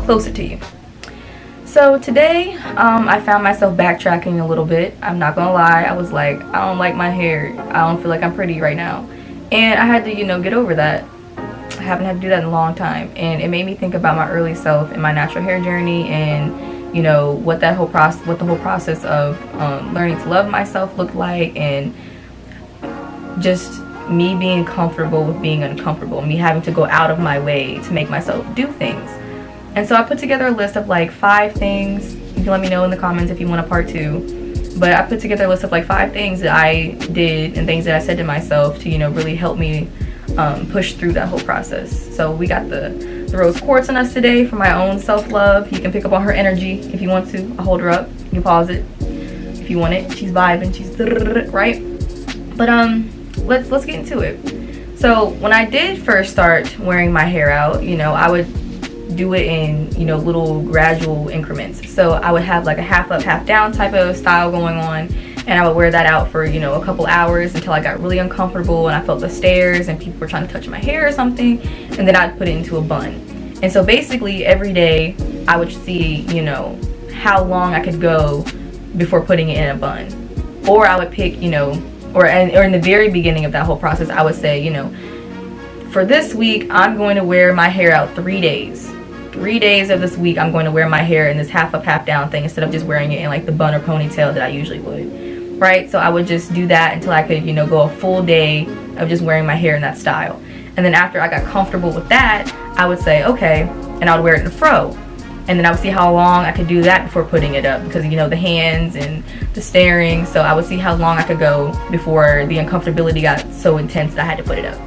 closer to you. So today, I found myself backtracking a little bit. I'm not gonna lie, I was like, I don't like my hair. I don't feel like I'm pretty right now. And I had to, get over that. I haven't had to do that in a long time. And it made me think about my early self and my natural hair journey and, what the whole process of learning to love myself looked like, and just me being comfortable with being uncomfortable, me having to go out of my way to make myself do things. And so I put together a list of like 5 things. You can let me know in the comments if you want a part 2. But I put together a list of like 5 things that I did and things that I said to myself to, really help me push through that whole process. So we got the rose quartz on us today for my own self-love. You can pick up on her energy if you want to. I'll hold her up. You can pause it if you want it. She's vibing. She's right. But let's get into it. So when I did first start wearing my hair out, I would do it in little gradual increments. So I would have like a half up, half down type of style going on, and I would wear that out for a couple hours until I got really uncomfortable and I felt the stares and people were trying to touch my hair or something, and then I'd put it into a bun. And so basically every day I would see how long I could go before putting it in a bun. Or I would pick or in the very beginning of that whole process, I would say, for this week, I'm going to wear my hair out 3 days. 3 days of this week, I'm going to wear my hair in this half up, half down thing instead of just wearing it in like the bun or ponytail that I usually would, right? So I would just do that until I could, go a full day of just wearing my hair in that style. And then after I got comfortable with that, I would say, okay, and I would wear it in a fro. And then I would see how long I could do that before putting it up, because the hands and the staring. So I would see how long I could go before the uncomfortability got so intense that I had to put it up.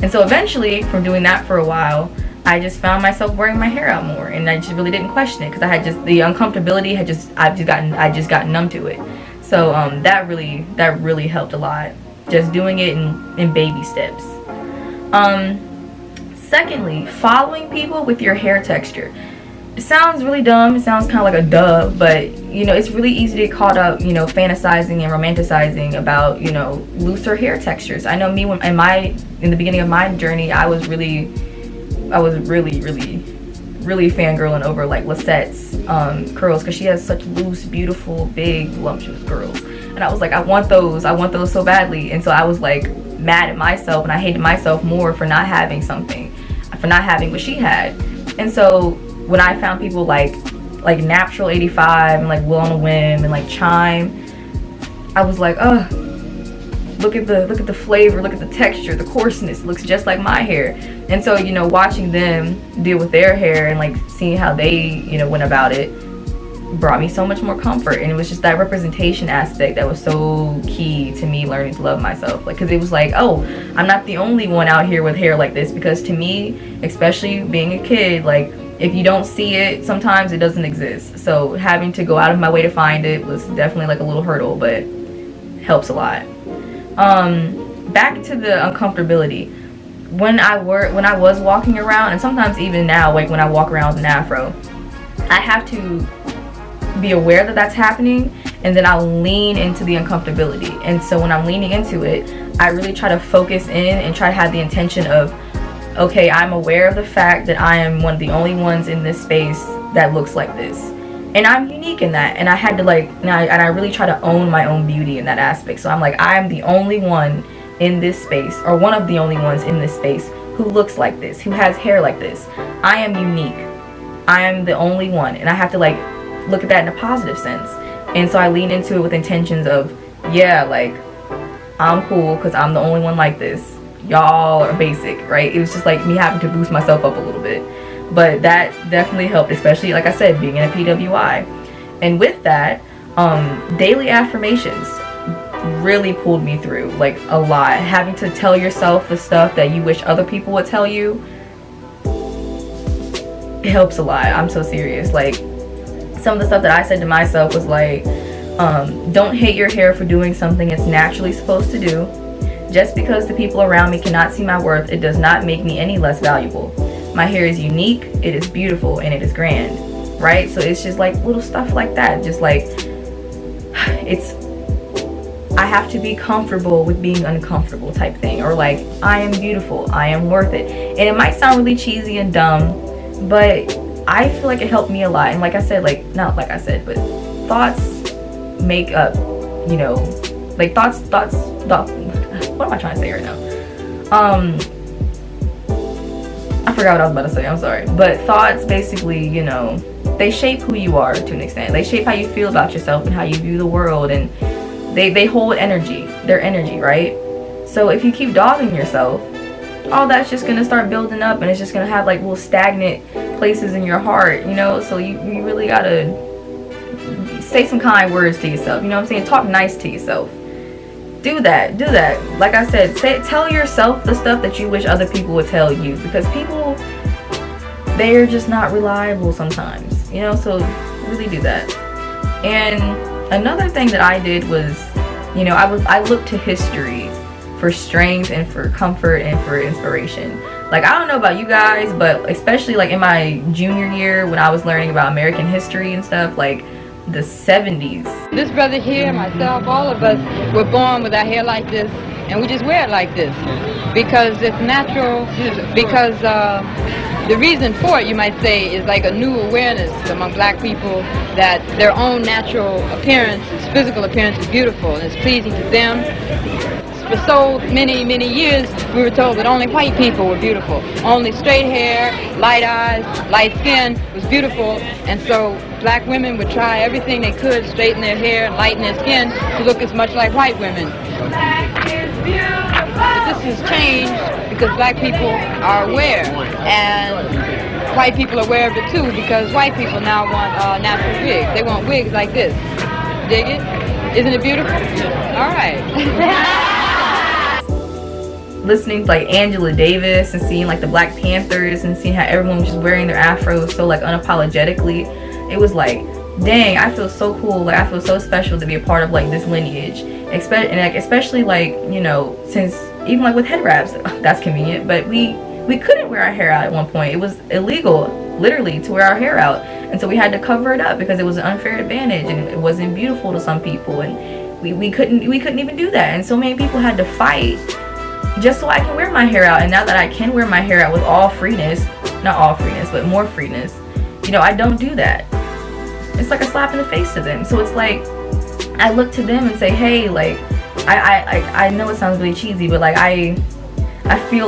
And so eventually, from doing that for a while, I just found myself wearing my hair out more, and I just really didn't question it because the uncomfortability I just got numb to it. So that really helped a lot, just doing it in baby steps. Secondly, following people with your hair texture. It sounds really dumb, it sounds kind of like a duh, but it's really easy to get caught up fantasizing and romanticizing about looser hair textures. I know me, when in the beginning of my journey, I was really fangirling over like Lisette's curls, because she has such loose, beautiful, big, voluptuous curls, and I was like, I want those so badly. And so I was like mad at myself, and I hated myself more for not having what she had. And so when I found people like Natural 85 and like Will on a Whim and like Chime, I was like, oh, look at the flavor, look at the texture, the coarseness. It looks just like my hair. And so watching them deal with their hair and like seeing how they went about it brought me so much more comfort. And it was just that representation aspect that was so key to me learning to love myself. Like, because it was like, oh, I'm not the only one out here with hair like this. Because to me, especially being a kid, like, if you don't see it, sometimes it doesn't exist. So having to go out of my way to find it was definitely like a little hurdle, but helps a lot. Back to the uncomfortability. When I was walking around, and sometimes even now, like when I walk around with an afro, I have to be aware that that's happening, and then I'll lean into the uncomfortability. And so when I'm leaning into it, I really try to focus in and try to have the intention of, okay, I'm aware of the fact that I am one of the only ones in this space that looks like this, and I'm unique in that. And I had to I really try to own my own beauty in that aspect. So I'm like, I'm the only one in this space, or one of the only ones in this space who looks like this, who has hair like this. I am unique. I am the only one, and I have to like look at that in a positive sense. And so I lean into it with intentions of, yeah, like, I'm cool because I'm the only one like this. Y'all are basic, right? It was just like me having to boost myself up a little bit. But that definitely helped, especially, like I said, being in a PWI. And with that, daily affirmations really pulled me through, like, a lot. Having to tell yourself the stuff that you wish other people would tell you, it helps a lot. I'm so serious. Like, some of the stuff that I said to myself was like, don't hate your hair for doing something it's naturally supposed to do. Just because the people around me cannot see my worth, it does not make me any less valuable. My hair is unique, it is beautiful, and it is grand, right? So it's just like little stuff like that. Just like, I have to be comfortable with being uncomfortable type thing. Or like, I am beautiful, I am worth it. And it might sound really cheesy and dumb, but I feel like it helped me a lot. And like I said, like, not like I said, but thoughts make up, you know, like thoughts, what am I trying to say right now? I forgot what I was about to say, I'm sorry. But thoughts basically, you know, they shape who you are to an extent. They shape how you feel about yourself and how you view the world, and they hold energy, their energy, right? So if you keep dogging yourself, all that's just gonna start building up, and it's just gonna have like little stagnant places in your heart, you know. So you really gotta say some kind words to yourself, you know what I'm saying? Talk nice to yourself. Do that. Like I said, tell yourself the stuff that you wish other people would tell you, because people, they're just not reliable sometimes, you know. So really do that. And another thing that I did was, you know, I looked to history for strength and for comfort and for inspiration. Like, I don't know about you guys, but especially like in my junior year when I was learning about American history and stuff, like the 70s. This brother here, myself, all of us were born with our hair like this, and we just wear it like this because it's natural, because the reason for it, you might say, is like a new awareness among black people that their own natural appearance, physical appearance, is beautiful and is pleasing to them. For so many years, we were told that only white people were beautiful. Only straight hair, light eyes, light skin was beautiful, and so black women would try everything they could, straighten their hair and lighten their skin to look as much like white women. But this has changed because black people are aware, and white people are aware of it too, because white people now want natural wigs. They want wigs like this. Dig it? Isn't it beautiful? All right. Listening to like Angela Davis and seeing like the Black Panthers and seeing how everyone was just wearing their afros so like unapologetically, it was like, dang, I feel so cool. Like, I feel so special to be a part of like this lineage, especially like, you know, since even like with head wraps, that's convenient, but we couldn't wear our hair out at one point. It was illegal literally to wear our hair out, and so we had to cover it up because it was an unfair advantage and it wasn't beautiful to some people, and we couldn't even do that, and so many people had to fight just so I can wear my hair out. And now that I can wear my hair out with all freeness, not all freeness, but more freeness, you know, I don't do that. It's like a slap in the face to them. So it's like, I look to them and say, hey, like, I know it sounds really cheesy, but like, I feel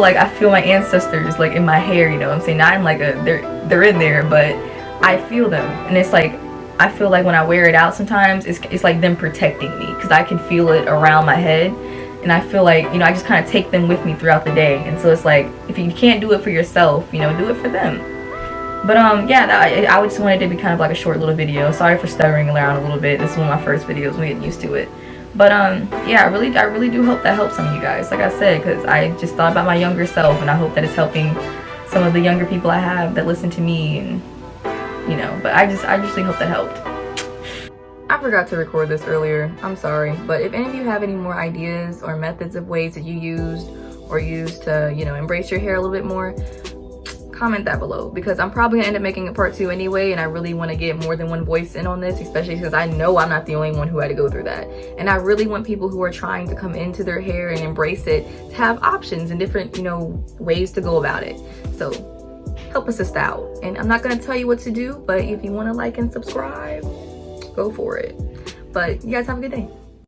my ancestors like in my hair, you know what I'm saying? Not in like they're in there, but I feel them. And it's like, I feel like when I wear it out sometimes, it's like them protecting me, because I can feel it around my head. And I feel like, you know, I just kind of take them with me throughout the day. And so it's like, if you can't do it for yourself, you know, do it for them. But yeah, I just wanted it to be kind of like a short little video. Sorry for stuttering around a little bit. This is one of my first videos. I'm getting used to it. But yeah, I really do hope that helps some of you guys, like I said, because I just thought about my younger self, and I hope that it's helping some of the younger people I have that listen to me, and you know. But I just really hope that helped. I forgot to record this earlier, I'm sorry, but if any of you have any more ideas or methods of ways that you used to, you know, embrace your hair a little bit more, comment that below, because I'm probably gonna end up making a part 2 anyway, and I really want to get more than one voice in on this, especially because I know I'm not the only one who had to go through that, and I really want people who are trying to come into their hair and embrace it to have options and different, you know, ways to go about it. So help us out, and I'm not gonna tell you what to do, but if you want to like and subscribe, go for it. But you guys have a good day.